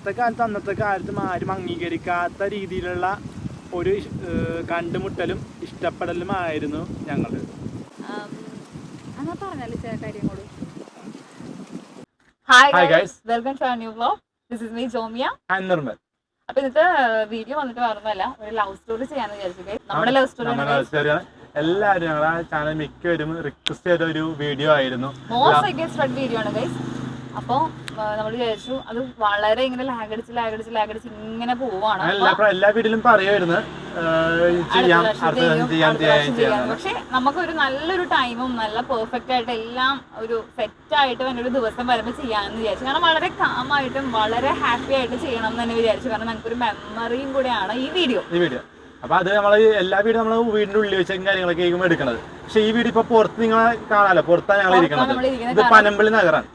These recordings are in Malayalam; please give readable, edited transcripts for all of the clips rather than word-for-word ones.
അന്നത്തെ കാലത്തും ആരും അംഗീകരിക്കാത്ത രീതിയിലുള്ള ഒരു കണ്ടുമുട്ടലും ഇഷ്ടപ്പെടലുമായിരുന്നു ഞങ്ങൾ. Hi guys, welcome to our new vlog. This is me, Jomia. I'm Nirmal. അപ്പൊ ഇന്നത്തെ വീഡിയോ വന്നിട്ട് പറഞ്ഞല്ല, ഒരു ലവ് സ്റ്റോറി ചെയ്യാന്ന് വിചാരിച്ചു. നമ്മുടെ ലവ് സ്റ്റോറിയാണ്. എല്ലാവരും ഞങ്ങളുടെ ചാനൽ മിക്കവരും റിക്വസ്റ്റ് ചെയ്ത ഒരു വീഡിയോ ആയിരുന്നു. മോസ്റ്റ് റിക്വസ്റ്റഡ് വീഡിയോ ആണ് ഗൈസ്. അപ്പോൾ നമ്മൾ വിചാരിച്ചു അത് വളരെ ഇങ്ങനെ ലാഗടിച്ച് ഇങ്ങനെ പോവാണ്. എല്ലാ വീഡിയോയിലും പറയുമായിരുന്നു പക്ഷെ നമുക്കൊരു നല്ലൊരു ടൈമും നല്ല പെർഫെക്റ്റ് ആയിട്ട് എല്ലാം ഒരു സെറ്റ് ആയിട്ട് തന്നെ ഒരു ദിവസം വരുമ്പോൾ ചെയ്യാമെന്ന് വിചാരിച്ചു. കാരണം വളരെ കാമായിട്ടും വളരെ ഹാപ്പി ആയിട്ട് ചെയ്യണം എന്ന് തന്നെ വിചാരിച്ചു. കാരണം നമുക്കൊരു മെമ്മറിയും കൂടെയാണ് ഈ വീഡിയോ. അപ്പൊ അത് നമ്മൾ എല്ലാ വീഡിയോ നമ്മൾ വീടിന്റെ ഉള്ളിൽ വെച്ചും കാര്യങ്ങളൊക്കെ ആയിരിക്കും എടുക്കുന്നത്. പക്ഷെ ഈ വീഡിയോ ഇപ്പൊ പുറത്ത് നിങ്ങളെ കാണാലോ, പുറത്താണ് ഞങ്ങൾ ഇരിക്കുന്നത്. ഇത് പനമ്പള്ളി നഗറാണ്.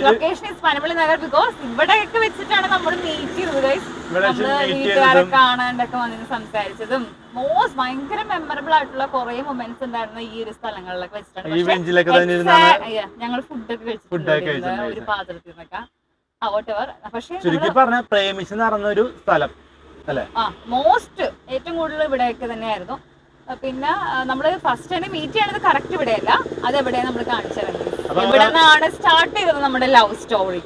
Location is Panampilly Nagar. Because ഇവിടെയൊക്കെ വെച്ചിട്ടാണ് നമ്മൾ മീറ്റ് ചെയ്തത്. വീട്ടുകാരെ കാണാണ്ടൊക്കെ വന്നിട്ട് സംസാരിച്ചതും ഭയങ്കര മെമ്മറബിൾ ആയിട്ടുള്ള കുറെ മൊമെന്റ്സ് ഉണ്ടായിരുന്ന ഈ ഒരു സ്ഥലങ്ങളിലൊക്കെ വെച്ചിട്ടാണ്. ഞങ്ങൾ ഫുഡൊക്കെ കഴിച്ചിട്ടുണ്ട് ഒരു പാത്രത്തിൽ നിന്നൊക്കെ. പക്ഷെ ചുരുക്കി പറഞ്ഞ പ്രേമിച്ച് നടന്ന ഒരു സ്ഥലം അല്ലേ? മോസ്റ്റ് ഏറ്റവും കൂടുതൽ ഇവിടെയൊക്കെ തന്നെയായിരുന്നു. പിന്നെ നമ്മള് ഫസ്റ്റ് തന്നെ മീറ്റ് ചെയ്യണത് കറക്റ്റ് ഇവിടെയല്ല, അതെവിടെയാണ് നമ്മൾ കാണിച്ചു തരുന്നത്. ഇവിടെ നിന്നാണ് സ്റ്റാർട്ട് ചെയ്തത് നമ്മുടെ ലവ് സ്റ്റോറി.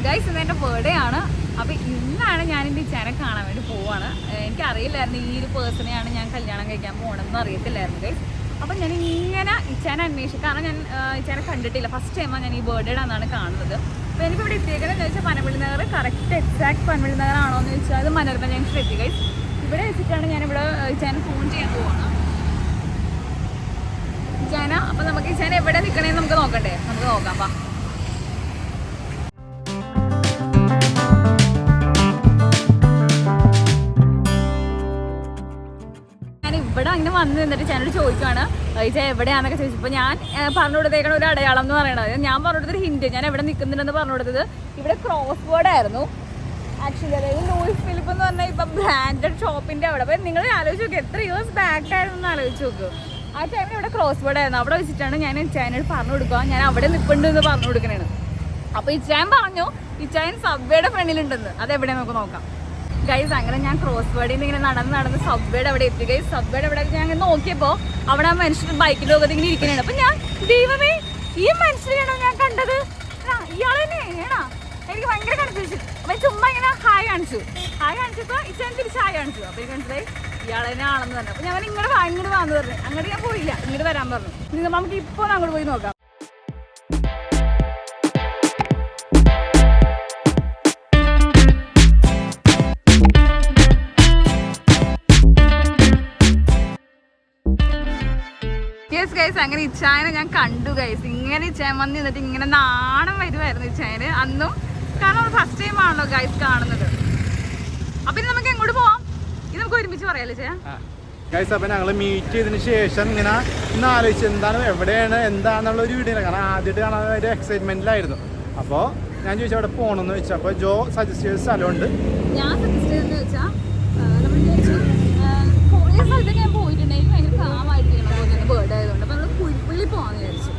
ഗൈസ്, ഇന്ന് എന്റെ ബർത്ത്ഡേ ആണ്. അപ്പൊ ഇന്നാണ് ഞാൻ എന്റെ ഇച്ചാനെ കാണാൻ വേണ്ടി പോവാണ്. എനിക്കറിയില്ലായിരുന്നു ഈ ഒരു പേഴ്സണെയാണ് ഞാൻ കല്യാണം കഴിക്കാൻ പോകണമെന്ന് അറിയത്തില്ലായിരുന്നു ഗൈസ്. അപ്പൊ ഞാൻ ഇങ്ങനെ ഇച്ചാനെ അന്വേഷിക്കും. കാരണം ഞാൻ ഇച്ചാനെ കണ്ടിട്ടില്ല, ഫസ്റ്റ് ടൈമാണ് ഞാൻ ഈ ബർത്ത്ഡേ ആണെന്നാണ് കാണുന്നത്. അപ്പോൾ എനിക്കിവിടെ എത്തിയേക്കുന്നത് ചോദിച്ചാൽ പനമ്പള്ളി നഗർ കറക്റ്റ് എക്സാക്ട് പനമ്പള്ളി നഗർ ആണോ എന്ന് ചോദിച്ചാൽ അത് മനോരമ ജംഗ്ഷൻ എത്തി ഗൈസ്. ഇവിടെ വെച്ചിട്ടാണ് ഞാനിവിടെ ഇച്ചാനെ ഫോൺ ചെയ്യാൻ പോവാണ്. ഇച്ചാന, അപ്പം നമുക്ക് ഇച്ചാന എവിടെ നിൽക്കണേന്ന് നമുക്ക് നോക്കണ്ടേ? നമുക്ക് നോക്കാം. വാ. ഞാൻ ഇവിടെ അങ്ങനെ വന്ന് നിന്നിട്ട് ഞാനോട് ചോദിക്കുവാണ് ഇച്ചാ എവിടെയാണെന്നൊക്കെ ചോദിച്ചപ്പോൾ ഞാൻ പറഞ്ഞു കൊടുത്തേക്കണ ഒരു അടയാളം എന്ന് പറയണത്, ഞാൻ പറഞ്ഞു കൊടുത്തൊരു ഹിന്റ്, ഞാൻ എവിടെ നിൽക്കുന്നുണ്ടെന്ന് പറഞ്ഞു കൊടുത്തത് ഇവിടെ ക്രോസ് വേർഡ് ആയിരുന്നു ആക്ച്വലി. അതായത് ലൂയിസ് ഫിലിപ്പ് എന്ന് പറഞ്ഞാൽ ഇപ്പം ബ്രാൻഡഡ് ഷോപ്പിന്റെ അവിടെ. അപ്പം നിങ്ങൾ ആലോചിച്ച് നോക്കുക, എത്ര ഇയേഴ്സ് ബാക്ക് ആയിരുന്നു ആലോചിച്ച് നോക്കുക. ആ ടൈമിൽ ഇവിടെ ക്രോസ് വേർഡ് ആയിരുന്നു. അവിടെ വെച്ചിട്ടാണ് ഞാൻ ഇച്ചായനോട് പറഞ്ഞു കൊടുക്കുക ഞാൻ അവിടെ നിൽപ്പുണ്ട് എന്ന് പറഞ്ഞു കൊടുക്കണേണ്. അപ്പോൾ ഇച്ചായൻ പറഞ്ഞു ഇച്ചായൻ സബ്വേയുടെ ഫ്രണ്ടിലുണ്ടെന്ന്. അതെവിടെ നമുക്ക് നോക്കാം ഗൈസ്. അങ്ങനെ ഞാൻ ക്രോസ് വേർഡിൽ നിന്ന് ഇങ്ങനെ നടന്ന് സബ്വേയുടെ അവിടെ എത്തി ഗൈസ്. സബ്വേയുടെ അവിടെ ഞാൻ നോക്കിയപ്പോൾ അവിടെ ആ മനുഷ്യൻ ബൈക്കിൻ്റെ ലോകത്ത് ഇങ്ങനെ ഇരിക്കണേണ്. അപ്പം ഞാൻ ദൈവമേ, ഈ മനുഷ്യനെയാണോ ഞാൻ കണ്ടത്? ഇയാൾ തന്നെയാണോ? എനിക്ക് ഭയങ്കര കൺഫ്യൂഷൻ. അപ്പം ചുമ്മാ ഇങ്ങനെ ഹായ് കാണിച്ചപ്പോൾ ഇച്ചാൻ തിരിച്ച് ഹായ് കാണിച്ചു. അപ്പോൾ എനിക്ക് മനസ്സിലായി ഇയാൾ തന്നെ ആണെന്ന് പറഞ്ഞു. അപ്പോൾ ഞാൻ ഇങ്ങോട്ട് വാന്ന് പറഞ്ഞു. അങ്ങോട്ട് ഞാൻ പോയില്ല, ഇങ്ങോട്ട് വരാൻ പറഞ്ഞു. നമുക്ക് ഇപ്പോൾ അങ്ങോട്ട് പോയി നോക്കാം. ഗൈസ്, അങ്ങനെ ഇച്ചായനെ ഞാൻ കണ്ടു ഗൈസ്. ഇങ്ങനെ ഇച്ചായൻ വന്ന് നിന്നിട്ട് ഇങ്ങനെ നാണം വരുമായിരുന്നു ഇച്ചായന് അന്നും. കാരണം ഫസ്റ്റ് ടൈം ആണല്ലോ ഗൈസ് കാണുന്നത്. അപ്പൊ ഇനി നമുക്ക് എങ്ങോട്ട് പോവാം? ഇത് നമുക്ക് ഒരുമിച്ച് പറയാല്ലേ ചെയ്യാം ഗൈസ്. അപ്പൊ ഞങ്ങള് മീറ്റ് ചെയ്തതിന് ശേഷം ഇങ്ങനെ ഇന്ന് ആലോചിച്ച് എന്താണ് എവിടെയാണ് എന്താന്നുള്ള ഒരു വീഡിയോ. കാരണം ആദ്യമായിട്ട് കാണാൻ ഒരു എക്സൈറ്റ്മെന്റിലായിരുന്നു. അപ്പോൾ ഞാൻ ചോദിച്ചു അവിടെ പോകണമെന്ന് വെച്ചാൽ അപ്പോൾ ജോ സജസ്റ്റ് ചെയ്ത സ്ഥലമുണ്ട്. ഞാൻ സജസ്റ്റ് ചെയ്തെന്ന് വെച്ചാൽ നമ്മൾ വിചാരിച്ചു കുറേ സ്ഥലത്തൊക്കെ ഞാൻ പോയിട്ടുണ്ടെങ്കിൽ ഭയങ്കര കാമായിരിക്കണം ബേർഡ് ആയതുകൊണ്ട്. അപ്പോൾ നമ്മൾ കുഴിപ്പള്ളി പോകാമെന്ന് വിചാരിച്ചു.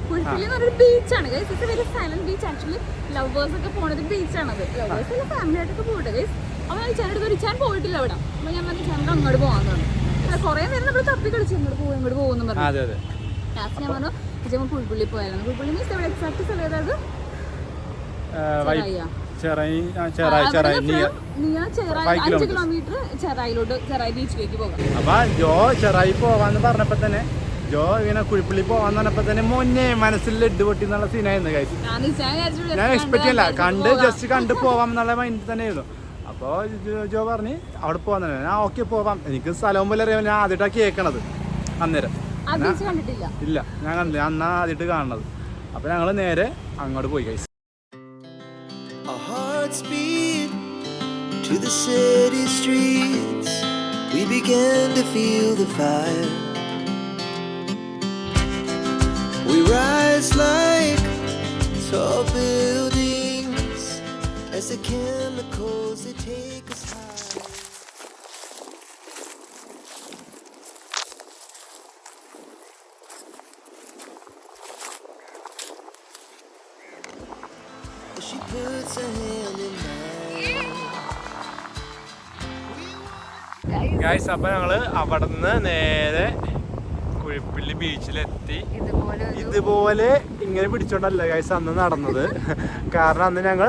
കുഴിപ്പള്ളി എന്ന് പറഞ്ഞൊരു ബീച്ചാണ് guys. It's very silent beach. Actually lovers ഒക്കെ പോണത് ബീച്ചാണത്. ലവേഴ്സ് അല്ല, ഫാമിലി ആയിട്ടൊക്കെ പോയിട്ട് ഗൈസ്. അപ്പോൾ ഞാൻ ഇച്ചാൻ പോയിട്ടില്ല അവിടെ. അപ്പോൾ ഞാൻ പറഞ്ഞു ചേട്ടൻ അങ്ങോട്ട് പോകാമെന്ന് പറഞ്ഞു. കുറേ നേരം നമ്മൾ തപ്പി കളിച്ചു ഇങ്ങോട്ട് പോകുമെന്ന് പറഞ്ഞു. ലാസ്റ്റ് ഞാൻ പറഞ്ഞു ഇച്ചാൻ കുഴിപ്പള്ളി പോയായിരുന്നു. കുഴിപ്പള്ളി മീൻസ് എവിടെ എക്സാക്ട് സ്ഥലം ഏതായത്? ചെറായി 5 കിലോമീറ്റർ ചെറായി ബീച്ചിലേക്ക് പോകാം. അപ്പൊ ജോ ചെറായി പോവാന്ന് പറഞ്ഞപ്പോ തന്നെ ജോ ഇങ്ങനെ കുഴിപ്പള്ളി പോവാന്ന് പറഞ്ഞപ്പോ തന്നെ മുന്നേ മനസ്സിൽ ലഡ് പൊട്ടി എന്നുള്ള സീനായിരുന്നു ഗൈസ്. ഞാൻ എക്സ്പെക്ട് ചെയ്യില്ല, ജസ്റ്റ് കണ്ട് പോവാം എന്നുള്ള മൈൻഡിൽ തന്നെ ആയിരുന്നു. അപ്പൊ ജോ പറഞ്ഞ് അവിടെ പോവാൻ തന്നെ. ഞാൻ ഓക്കെ പോവാം, എനിക്ക് സ്ഥലവും പോലെ അറിയാം. ഞാൻ ആദ്യമായിട്ടാണ് കേൾക്കണത് അന്നേരം. ഇല്ല, ഞാൻ കണ്ടില്ല, അന്നാ ആദ്യമായിട്ട് കാണുന്നത്. അപ്പൊ ഞങ്ങള് നേരെ അങ്ങോട്ട് പോയി guys. Speed to the city streets, we began to feel the fire. We rise like tall buildings as the chemicals they take us high. She puts her hand in mine. Guys, അപ്പൊ ഞങ്ങള് അവിടുന്ന് നേരെ കുഴിപ്പള്ളി ബീച്ചിലെത്തി. ഇതുപോലെ ഇങ്ങനെ പിടിച്ചോണ്ടല്ല ഗൈസ് അന്ന് നടന്നത്. കാരണം അന്ന് ഞങ്ങൾ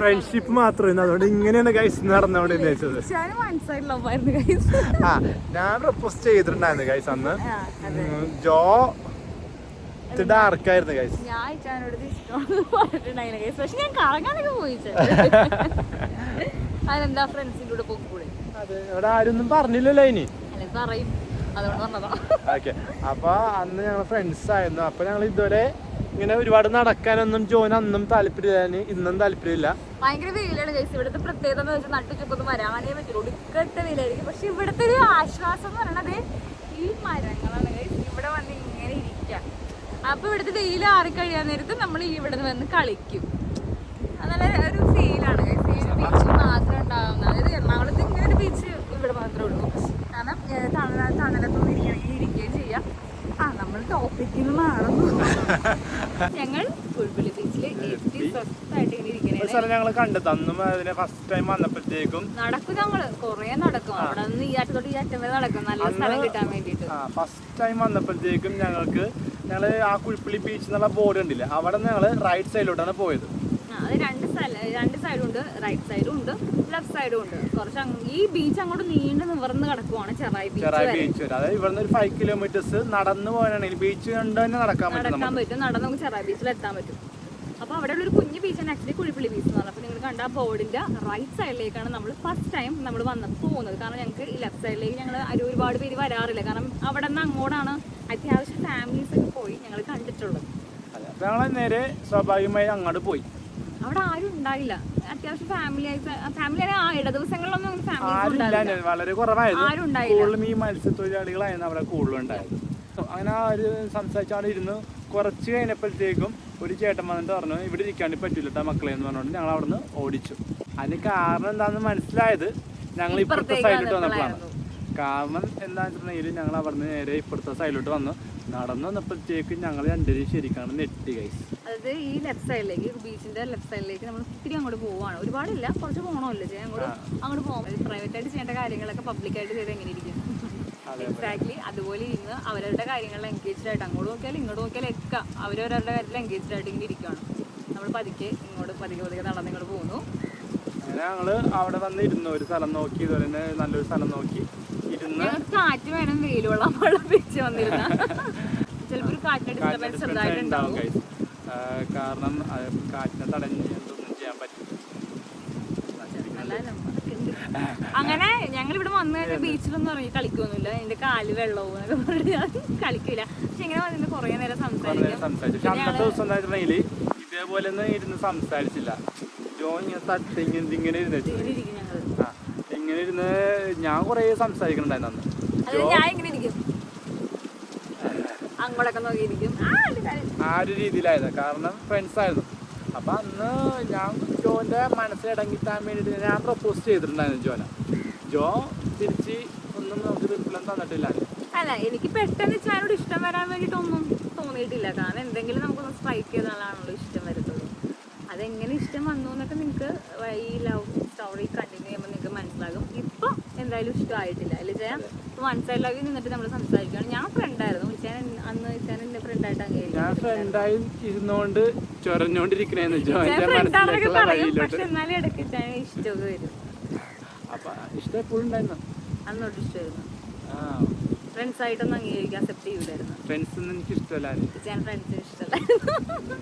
ഫ്രണ്ട്ഷിപ്പ് മാത്രമായിരുന്നു. അതുകൊണ്ട് ഇങ്ങനെയാണ് ഗൈസ് നടന്നോണ്ട് ഉദ്ദേശിച്ചത്. ആ, ഞാൻ പ്രപ്പോസ് ചെയ്തിട്ടുണ്ടായിരുന്നു ഗൈസ് അന്ന്. ജോ ഡാർക്കായിരുന്നു ഗൈസ്. അതെന്താ ഫ്രണ്ട്സിന്റെ കൂടെ പോകൂടെ? അതെ, ഇവിടെ ആരൊന്നും പറഞ്ഞില്ലല്ലോ ഇനി. പറയും, അതുകൊണ്ട് പറഞ്ഞതാ. ഓക്കെ, അപ്പൊ അന്ന് ഞങ്ങൾ ഫ്രണ്ട്സ് ആയിരുന്നു. അപ്പൊ ഞങ്ങൾ ഇതുവരെ ഇങ്ങനെ ഒരുപാട് നടക്കാനൊന്നും ജോന് അന്നും താല്പര്യമില്ല, ഇന്നും താല്പര്യമില്ല. ഭയങ്കര വെയിലാണ് ഗൈസ്. ഇവിടുത്തെ പ്രത്യേകത എന്ന് വെച്ചാൽ നട്ടുച്ചക്കൊന്നും വരാനേ പറ്റുള്ളൂ. ഒടുക്കത്തെ വെയിലായിരിക്കും. പക്ഷെ ഇവിടുത്തെ ഒരു ആശ്വാസം എന്ന് പറയണത് ഈ മരങ്ങളാണ് ഗൈസ്. ഇവിടെ വന്ന് ഇങ്ങനെ ഇരിക്കാം. അപ്പൊ ഇവിടുത്തെ വെയിൽ ആറിക്കഴിയാൻ നേരത്ത് നമ്മൾ ഇവിടെ നിന്ന് വന്ന് കളിക്കും. അത് നല്ല ഒരു ഫീലാണ് ഗൈസ്. ഈ ബീച്ചിൽ മാത്രം ഉണ്ടാകുന്ന, അതായത് എറണാകുളത്ത് ഇങ്ങനെ ഒരു ബീച്ച് ഇവിടെ മാത്രമേ ഉള്ളൂ. കാരണം തണലത്തൊന്നും ഇരിക്കുകയും ചെയ്യാം. നമ്മൾ ടോപ്പിക്കിൽ നിന്ന് മാറുന്നു. ഞങ്ങൾ കുഴിപ്പള്ളി ബീച്ചിൽ എത്തി സ്വസ്ഥമായിട്ട് ഇങ്ങനെ ഇരിക്കണേ. ഞങ്ങൾ കണ്ടത് അന്നും അതിനെ ഫസ്റ്റ് ടൈം വന്നപ്പോഴത്തേക്കും നടക്കും. ഞങ്ങള് കൊറേ നടക്കും. അവിടെ നിന്ന് ഈ അറ്റം തൊട്ട് ഈ അറ്റം വരെ നടക്കും, നല്ല സ്ഥലം കിട്ടാൻ വേണ്ടിട്ട്. ഫസ്റ്റ് ടൈം വന്നപ്പോഴത്തേക്കും ഞങ്ങള് ആ കുഴിപ്പള്ളി ബീച്ച് എന്നുള്ള ബോർഡ് കണ്ടില്ല, അവിടെ നിന്ന് ഞങ്ങള് റൈറ്റ് സൈഡിലോട്ടാണ് പോയത്. അത് രണ്ട് സൈഡും ഉണ്ട്, റൈറ്റ് സൈഡും ഉണ്ട്, ലെഫ്റ്റ് സൈഡും ഉണ്ട്. കുറച്ച് ഈ ബീച്ച് അങ്ങോട്ട് നീണ്ടു നിവർന്ന് കിടക്കുവാണ് ചെറായി ബീച്ച് വരെ. അതായത് ഇവിടുന്ന് ഒരു 5 കിലോമീറ്റേഴ്സ് നടന്നു പോകാനാണെങ്കിൽ ബീച്ച് കണ്ടു തന്നെ നടക്കാൻ പറ്റും. നടന്ന് നമുക്ക് ചെറായി ബീച്ചിൽ എത്താൻ പറ്റും. അപ്പൊ അവിടെ ഉള്ള ഒരു കുഞ്ഞു ബീച്ചാണ് ആക്ച്വലി കുഴിപ്പള്ളി ബീച്ച് എന്ന് പറഞ്ഞത്. അപ്പൊ നിങ്ങൾ കണ്ട ആ ബോർഡിന്റെ റൈറ്റ് സൈഡിലേക്കാണ് നമ്മൾ ഫസ്റ്റ് ടൈം നമ്മൾ വന്നപ്പോൾ പോകുന്നത്. കാരണം ഞങ്ങൾക്ക് ഈ ലെഫ്റ്റ് സൈഡിലേക്ക് ഞങ്ങൾ ഒരുപാട് പേര് വരാറില്ല. കാരണം അവിടെ നിന്ന് അങ്ങോട്ടാണ് അത്യാവശ്യം ഫാമിലീസ് ഒക്കെ പോയി ഞങ്ങൾ കണ്ടിട്ടുള്ളത്. ഞങ്ങൾ നേരെ സ്വാഭാവികമായി അങ്ങോട്ട് പോയി. അവിടെ ആരും ഉണ്ടായില്ല. അത്യാവശ്യം ഫാമിലി ആ ഇട ദിവസങ്ങളിലൊന്നും വളരെ കുറവായിരുന്നു. ആരും ഉണ്ടായില്ല. ഈ മത്സ്യത്തൊഴിലാളികളായിരുന്നു അവിടെ കൂടുതലുണ്ടായിരുന്നു. അങ്ങനെ ഒരു സംസാരിച്ചാണ് ഇരുന്ന്. കുറച്ച് കഴിഞ്ഞപ്പോഴത്തേക്കും ഒരു ചേട്ടൻ വന്നിട്ട് പറഞ്ഞു, ഇവിടെ ഇരിക്കാണ്ട് പറ്റില്ല മക്കളെ എന്ന് പറഞ്ഞുകൊണ്ട് ഞങ്ങൾ അവിടെ നിന്ന് ഓടിച്ചു. അതിന് കാരണം എന്താണെന്ന് മനസ്സിലായത് ഞങ്ങൾ ഇപ്പുറത്തെ സൈഡിലോട്ട് വന്നപ്പോഴാണ്. കാരണം എന്താണെന്ന് വെച്ചിട്ടുണ്ടെങ്കിൽ ഞങ്ങൾ അവിടെ നിന്ന് നേരെ ഇപ്പുറത്തെ സൈഡിലോട്ട് വന്നു. നടന്നു വന്നപ്പോഴത്തേക്കും ഞങ്ങൾ രണ്ടുപേരും ശരിക്കാണ് നെറ്റി ഗൈസ്. അതായത് ഈ ലെഫ്റ്റ് സൈഡിലേക്ക്, ബീച്ചിന്റെ ലെഫ്റ്റ് സൈഡിലേക്ക് നമ്മൾ ഒത്തിരി അങ്ങോട്ട് പോവാണ്. ഒരുപാടില്ല, കുറച്ച് പോകണമല്ലോ ചെയ്യാൻ. അങ്ങോട്ട് പോകാം. പ്രൈവറ്റ് ആയിട്ട് ചെയ്യേണ്ട കാര്യങ്ങളൊക്കെ പബ്ലിക്കായിട്ട് ചെയ്ത് എങ്ങനെ ഇരിക്കും. എക്സാക്ട്ലി അതുപോലെ ഇരുന്ന് അവരവരുടെ കാര്യങ്ങളിൽ എൻഗേജ്ഡ് ആയിട്ട് അങ്ങോട്ട് നോക്കിയാലും ഇങ്ങോട്ട് നോക്കിയാലും ഒക്കെ അവരവരുടെ കാര്യത്തിൽ എൻഗേജ്ഡ് ആയിട്ട് ഇങ്ങനെ ഇരിക്കുകയാണ്. നമ്മൾ പതുക്കെ പതുക്കെ നടന്ന് ഇങ്ങോട്ട് പോകുന്നു. അങ്ങനെ ഞങ്ങള് അവിടെ വന്ന് ഇരുന്നു, ഒരു സ്ഥലം നോക്കി, ഇതുപോലെ തന്നെ നല്ലൊരു സ്ഥലം നോക്കി ഇരുന്ന്. കാറ്റ് വേണം, വെയിൽ വെള്ളം വെച്ച് വന്നിരുന്ന ചിലപ്പോൾ ഒരു കാറ്റിന്റെ ഡിസ്റ്റർബൻസ് ചെറുതായിട്ടുണ്ടാവും. കാരണം കാറ്റിനെ തടഞ്ഞ് എന്തൊന്നും ചെയ്യാൻ പറ്റും. അങ്ങനെ ഞങ്ങൾ ഇവിടെ വന്നു കഴിഞ്ഞാൽ ബീച്ചിലൊന്നും ഇറങ്ങി കളിക്കൊന്നുമില്ല. എന്റെ കാല് വെള്ളവും എന്നൊക്കെ പറഞ്ഞ് ഞാൻ കളിക്കില്ല. പക്ഷെ ഇങ്ങനെ വന്നിട്ട് കുറെ നേരം സംസാരിക്കും. അന്നത്തെ ദിവസം എന്തായിട്ടുണ്ടെങ്കിൽ ഇതേപോലെ ഒന്നും ഇരുന്ന് സംസാരിച്ചില്ല. ജോ ഇങ്ങനെ തട്ട് ഇങ്ങനെ ഇരുന്ന് ഞാൻ കൊറേ സംസാരിക്കണുണ്ടായിരുന്നു അന്ന്. ഞാൻ ഇങ്ങനെ ഇരിക്കും, അങ്ങോട്ടൊക്കെ നോക്കിയിരിക്കും. ആ ഒരു രീതിയിലായിരുന്നു. കാരണം ഫ്രണ്ട്സ് ആയിരുന്നു. അപ്പൊ അന്ന് ഞാൻ ജോന്റെ മനസ്സിലടങ്ങിത്താൻ വേണ്ടിട്ട് ഞാൻ പ്രപ്പോസ് ചെയ്തിട്ടുണ്ടായിരുന്നു ജോനെ. ജോ തിരിച്ച് ഒന്നും നമുക്ക് റിപ്ലൈ തന്നിട്ടില്ല. അല്ല, എനിക്ക് പെട്ടെന്ന് ഞാനോട് ഇഷ്ടം വരാൻ വേണ്ടിയിട്ടൊന്നും തോന്നിയിട്ടില്ല. കാരണം എന്തെങ്കിലും നമുക്കൊന്ന് സ്ട്രൈക്ക് ചെയ്താലാണല്ലോ ഇഷ്ടം വരത്തുള്ളൂ. അതെങ്ങനെ ഇഷ്ടം വന്നു എന്നൊക്കെ നിങ്ങൾക്ക് ഈ ലവ് സ്റ്റോറി കണ്ടിന്യൂ ചെയ്യുമ്പോൾ നിങ്ങൾക്ക് മനസ്സിലാകും. ഇപ്പം എന്തായാലും ഇഷ്ടമായിട്ടില്ല അല്ലേ ചെയ്യാം. ഇപ്പൊ വൺ സൈഡ് ലവ് നിന്നിട്ട് നമ്മൾ സംസാരിക്കുകയാണ്. ഞാൻ ഫ്രണ്ടായിരുന്നു, അന്ന് എന്റെ ഫ്രണ്ടായിട്ട് ഞാൻ ഫ്രണ്ടായി ഇരുന്നോണ്ട് ചൊരഞ്ഞോണ്ടിരിക്കണേന്ന്. പക്ഷെ എന്നാലും ഇടയ്ക്ക് ഇഷ്ടമൊക്കെ വരും. അപ്പൊ ഇഷ്ടം എപ്പോഴും ഉണ്ടായിരുന്നു. അന്നോട്ട് ഇഷ്ടമായിരുന്നു. ഫ്രണ്ട്സ് ആയിട്ടൊന്നും അംഗീകരിക്കാൻ അക്സെപ്റ്റ് ചെയ്യൂലായിരുന്നു. ഫ്രണ്ട്സ് എനിക്ക് ഇഷ്ടമല്ലായിരുന്നു. ഫ്രണ്ട്സിന് ഇഷ്ടമല്ലായിരുന്നു.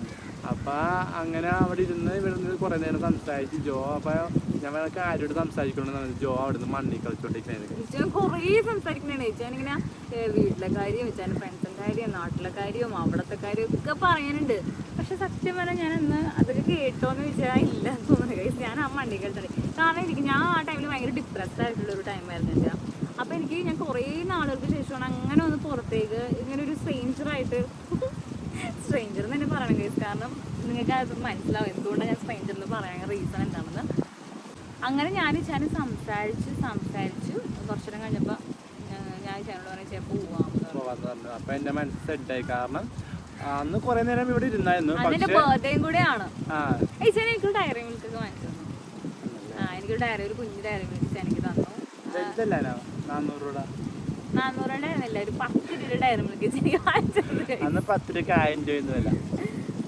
അപ്പൊ അങ്ങനെ അവിടെ ഇരുന്ന് കുറെ നേരം സംസാരിച്ചു ജോ. അപ്പൊ ഞങ്ങൾക്ക് ആരോട് സംസാരിക്കണമെന്ന് ജോ അവിടെ നിന്ന് മണ്ണി കളിച്ചോണ്ടിരിക്കുന്നത്. കുറേ സംസാരിക്കണേ. ഞാനിങ്ങനെ വീട്ടിലെ കാര്യം, ഫ്രണ്ട്സിന്റെ കാര്യം, നാട്ടിലെ കാര്യവും അവിടത്തെ കാര്യം ഒക്കെ പറയാനുണ്ട്. പക്ഷെ സത്യം പറഞ്ഞാൽ ഞാൻ അന്ന് അതൊക്കെ കേട്ടോന്ന് വെച്ചാൽ ഇല്ല തോന്നുന്നു. ഞാൻ ആ മണ്ണി കളിച്ചോണ്ടി. കാരണം ഞാൻ ആ ടൈമിൽ ഭയങ്കര ഡിപ്രസ്ഡ് ആയിട്ടുള്ള ഒരു ടൈമായിരുന്നു എൻ്റെ. അപ്പൊ ഞാൻ കുറേ നാളുകൾക്ക് ശേഷമാണ് അങ്ങനെ ഒന്ന് പുറത്തേക്ക് ഇങ്ങനെ ഒരു സ്ട്രേഞ്ചർ എന്ന് തന്നെ പറയണം കേസ്. കാരണം നിങ്ങൾക്ക് അത് മനസ്സിലാവും എന്തുകൊണ്ടാണ് ഞാൻ സ്ട്രേഞ്ചർ എന്ന് പറയാൻ റീസൺ എന്താണെന്ന്. അങ്ങനെ ഞാൻ സംസാരിച്ചു കുറച്ചുകൂടെ കഴിഞ്ഞപ്പോൾ ഞാൻ ചാനോട് പറഞ്ഞാൽ പോവാം. അപ്പൊ എന്റെ മനസ്സ് സെറ്റായി. കാരണം അന്ന് കുറെ നേരം ഇവിടെ ഇരുന്നായിരുന്നു. അതിന്റെ ബർത്ത്ഡേയും കൂടെയാണ്. ആ എനിക്ക് ഡയറി മിൽക്ക് ഒക്കെ വാങ്ങിച്ചു തന്നു. എനിക്കൊരു ഡയറി, ഒരു കുഞ്ഞു ഡയറി മിൽക്ക് എനിക്ക് തന്നു. 400 രൂപ 400 ആയിരുന്നില്ല, ഒരു 10 രൂപയുടെ ഡയറി മിൽക്ക് എനിക്ക് വാങ്ങിച്ചത്. അന്ന് 10 രൂപയ്ക്ക് 1000 രൂപയൊന്നുമല്ല.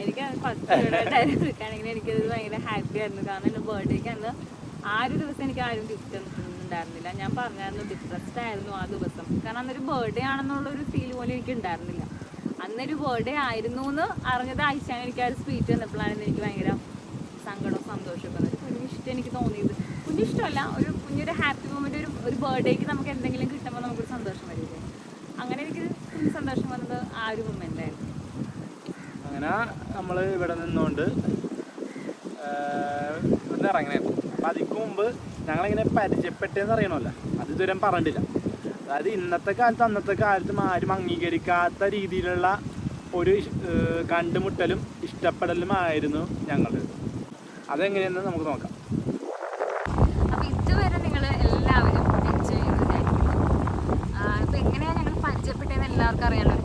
എനിക്ക് 10 രൂപയുടെ ഡയറി മിൽക്ക് ആണെങ്കിൽ എനിക്കത് ഭയങ്കര ഹാപ്പി ആയിരുന്നു. കാരണം എൻ്റെ ബർത്ത്ഡേക്ക് അന്ന് ആ ഒരു ദിവസം എനിക്ക് ആരും ഗിഫ്റ്റ് ഉണ്ടായിരുന്നില്ല. ഞാൻ പറഞ്ഞായിരുന്നു ഡിപ്രസ്ഡ് ആയിരുന്നു ആ ദിവസം. കാരണം അന്നൊരു ബർത്ത്ഡേ ആണെന്നുള്ളൊരു ഫീൽ പോലും എനിക്ക് ഉണ്ടായിരുന്നില്ല. അന്നൊരു ബർത്ത്ഡേ ആയിരുന്നു എന്ന് അറിഞ്ഞത് ആയിഷാൻ എനിക്ക് ആ ഒരു സ്പീച്ച് തന്നപ്പോഴാണ് എനിക്ക് ഭയങ്കര സങ്കടവും സന്തോഷമൊക്കെ ഒരു കുഞ്ഞിഷ്ടം എനിക്ക് തോന്നിയത്. കുഞ്ഞിഷ്ടമല്ല, കുഞ്ഞൊരു ഹാപ്പി മൊമെന്റ്. ഒരു ബർത്ത്ഡേക്ക് നമുക്ക് എന്തെങ്കിലും കിട്ടുമ്പോൾ നമുക്കൊരു സന്തോഷം വരില്ലേ, അങ്ങനെ എനിക്ക് കുഞ്ഞ് സന്തോഷം വന്നത് ആ ഒരു മൊമെന്റായിരുന്നു. അങ്ങനെ നമ്മൾ ഇവിടെ നിന്നുകൊണ്ട് ഇറങ്ങണായിരുന്നു. അപ്പം അതിക്ക് മുമ്പ് ഞങ്ങളിങ്ങനെ പരിചയപ്പെട്ടതെന്ന് അറിയണമല്ലോ, അത് ഇതുവരെ പറഞ്ഞിട്ടില്ല. അതായത് ഇന്നത്തെ കാലത്ത് അന്നത്തെ കാലത്തും ആരും അംഗീകരിക്കാത്ത രീതിയിലുള്ള ഒരു കണ്ടുമുട്ടലും ഇഷ്ടപ്പെടലുമായിരുന്നു ഞങ്ങളുടെ. അതെങ്ങനെയെന്ന് നമുക്ക് നോക്കാം. അപ്പോൾ ഇതുവരെ നിങ്ങൾ എല്ലാവരും എൻജോയ് ചെയ്തതായിരിക്കും. അപ്പോൾ എങ്ങനെയാണ് ഞങ്ങൾ പരിചയപ്പെട്ടതെന്ന് എല്ലാവർക്കും അറിയാമല്ലോ.